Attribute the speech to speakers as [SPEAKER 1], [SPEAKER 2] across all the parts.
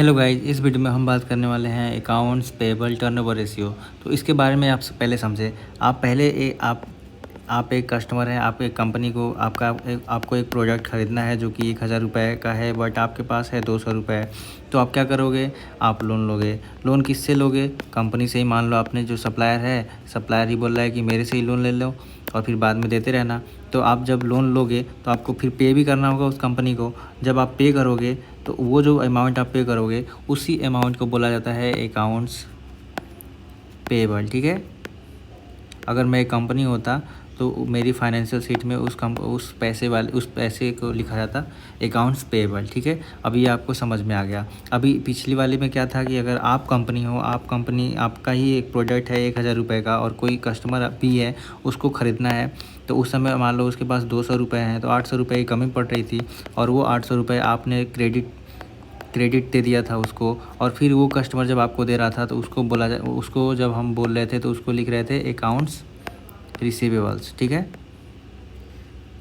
[SPEAKER 1] Hello guys, इस video में हम बात करने वाले हैं अकाउंट्स पेबल टर्नओवर रेशियो। तो इसके बारे में आप पहले समझे। आप पहले आप एक कस्टमर हैं, आप एक कंपनी को आपको एक प्रोडक्ट ख़रीदना है जो कि 1000 रुपये का है, बट आपके पास है 200 रुपये। तो आप क्या करोगे? आप लोन लोगे। लोन किससे लोगे? कंपनी से ही। मान लो आपने जो सप्लायर है, सप्लायर ही बोल रहा है कि मेरे से ही लोन ले लो और फिर बाद में देते रहना। तो आप जब लोन लोगे तो आपको फिर पे भी करना होगा उस कंपनी को। जब आप पे करोगे तो वो जो अमाउंट आप पे करोगे उसी अमाउंट को बोला जाता है अकाउंट्स पेएबल। ठीक है। अगर मैं एक कंपनी होता तो मेरी फाइनेंशियल शीट में उस पैसे को लिखा जाता अकाउंट्स पेएबल। ठीक है। अभी आपको समझ में आ गया। अभी पिछली वाले में क्या था कि अगर आप कंपनी हो, आपका ही एक प्रोडक्ट है 1000 रुपये का और कोई कस्टमर भी है, उसको ख़रीदना है। तो उस समय मान लो उसके पास 200 रुपये हैं, तो 800 रुपये की कमी पड़ रही थी और वो 800 रुपये आपने क्रेडिट दे दिया था उसको। और फिर वो कस्टमर जब आपको दे रहा था तो उसको जब हम बोल रहे थे तो उसको लिख रहे थे अकाउंट्स रिसीवेबल्स। ठीक है,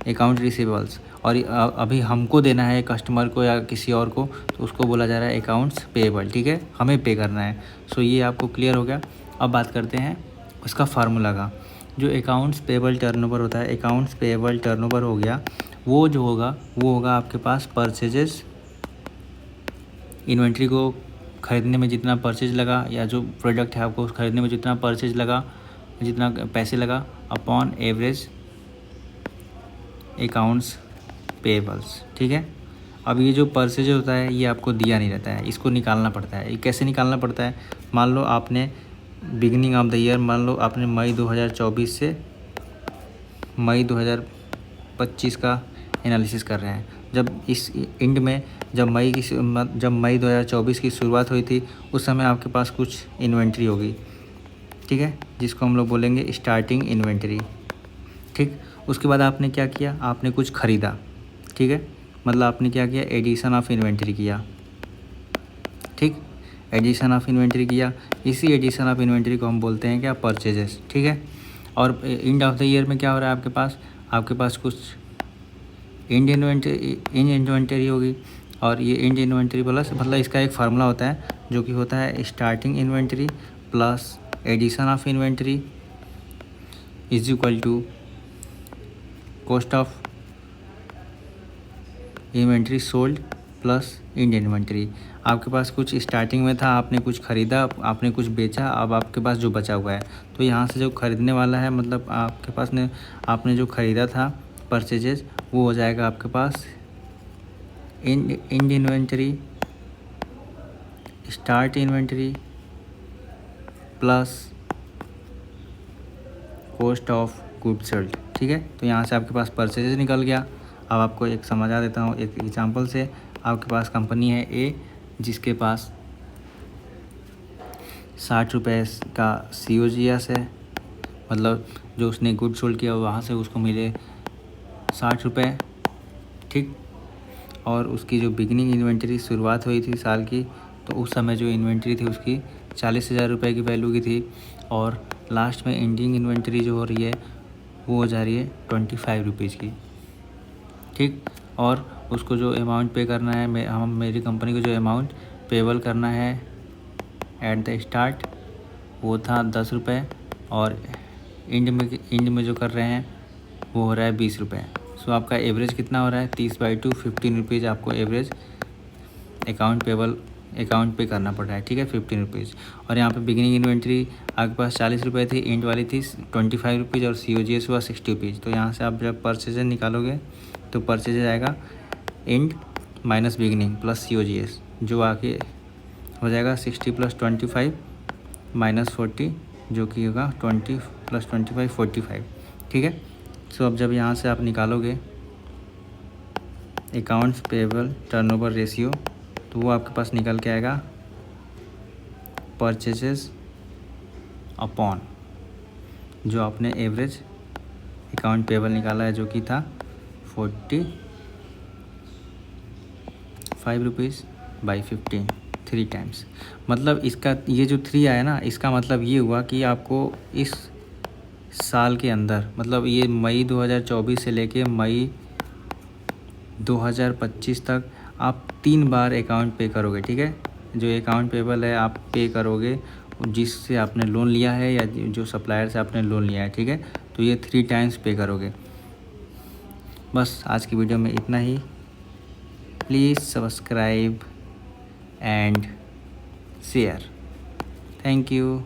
[SPEAKER 1] अकाउंट रिसीवेबल्स। और अभी हमको देना है कस्टमर को या किसी और को, तो उसको बोला जा रहा है अकाउंट्स पेएबल। ठीक है, हमें पे करना है। सो ये आपको क्लियर हो गया। अब बात करते हैं उसका फार्मूला का। जो अकाउंट्स पेएबल टर्नओवर होता है, अकाउंट्स पेएबल टर्नओवर हो गया, वो जो होगा वो होगा आपके पास परचेजेस, इन्वेंट्री को ख़रीदने में जितना परचेज लगा या जो प्रोडक्ट है आपको ख़रीदने में जितना परचेज लगा, जितना पैसे लगा, अपॉन एवरेज अकाउंट्स पेएबल्स। ठीक है। अब ये जो परचेज होता है ये आपको दिया नहीं रहता है, इसको निकालना पड़ता है। ये कैसे निकालना पड़ता है? मान लो आपने बिगिनिंग ऑफ द ईयर, मान लो आपने मई 2024 से मई 2025 का एनालिसिस कर रहे हैं। जब इस एंड में जब मई 2024 की शुरुआत हुई थी, उस समय आपके पास कुछ इन्वेंट्री होगी। ठीक है, जिसको हम लोग बोलेंगे स्टार्टिंग इन्वेंट्री। ठीक। उसके बाद आपने क्या किया? आपने कुछ ख़रीदा। ठीक है, मतलब आपने क्या किया? एडिशन ऑफ इन्वेंट्री किया। ठीक, एडिशन ऑफ इन्वेंट्री किया। इसी एडिशन ऑफ इन्वेंट्री को हम बोलते हैं क्या? परचेजेस। ठीक है। और एंड ऑफ द ईयर में क्या हो रहा है आपके पास कुछ एंड इन्वेंटरी होगी। और ये एंड इन्वेंटरी प्लस, मतलब इसका एक फार्मूला होता है जो कि होता है starting inventory plus addition of inventory is equal to cost of inventory sold plus end inventory. आपके पास कुछ स्टार्टिंग में था, आपने कुछ ख़रीदा, आपने कुछ बेचा, अब आपके पास जो बचा हुआ है, तो यहाँ से जो ख़रीदने वाला है, मतलब आपके पास आपने जो ख़रीदा था परचेजेस, वो हो जाएगा आपके पास and inventory start inventory plus cost of good sold. ठीक है। तो यहाँ से आपके पास परचेजेस निकल गया। अब आपको एक समझा देता हूँ एक एग्जांपल से। आपके पास कंपनी है ए, जिसके पास 60 रुपये का COGS है, मतलब जो उसने गुड सोल्ड किया वहाँ से उसको मिले 60 रुपये। ठीक। और उसकी जो बिगिनिंग इन्वेंट्री शुरुआत हुई थी साल की, तो उस समय जो इन्वेंट्री थी उसकी 40,000 रुपये की वैल्यू की थी। और लास्ट में एंडिंग इन्वेंट्री जो हो रही है वो हो जा रही है 25 रुपीज़ की। ठीक। और उसको जो अमाउंट पे करना है, मेरी कंपनी को जो अमाउंट पेबल करना है एट द स्टार्ट, वो था 10 रुपये। और एंड में जो कर रहे हैं वो हो रहा है 20 रुपये। सो आपका एवरेज कितना हो रहा है? 30/2 15 रुपीज़ आपको एवरेज अकाउंट पे करना पड़ रहा है। ठीक है, 15 रुपीज़। और यहाँ पे बिगिनिंग इन्वेंट्री आपके पास 40 रुपये थी, एंड वाली थी 25 रुपीज़ और COGS हुआ 60 रुपीज़। तो यहाँ से आप जब परचेजेस निकालोगे तो परचेजेस आएगा and minus beginning plus COGS, जो आके हो जाएगा 60 + 25 - 40, जो कि होगा 20 + 25 45। ठीक है। सो अब जब यहाँ से आप निकालोगे अकाउंट्स पेएबल टर्नओवर रेशियो, तो वो आपके पास निकल के आएगा परचेजेस अपॉन जो आपने एवरेज अकाउंट पेएबल निकाला है, जो कि था 45 रुपीज़ बाई 15, 3 टाइम्स। मतलब इसका ये जो 3 आया ना, इसका मतलब ये हुआ कि आपको इस साल के अंदर, मतलब ये मई 2024 से लेके मई 2025 तक आप 3 बार अकाउंट पे करोगे। ठीक है, जो अकाउंट पेबल है आप पे करोगे जिससे आपने लोन लिया है या जो सप्लायर से आपने लोन लिया है, ठीक है। तो ये 3 टाइम्स पे करोगे। बस आज की वीडियो में इतना ही। Please subscribe and share. Thank you.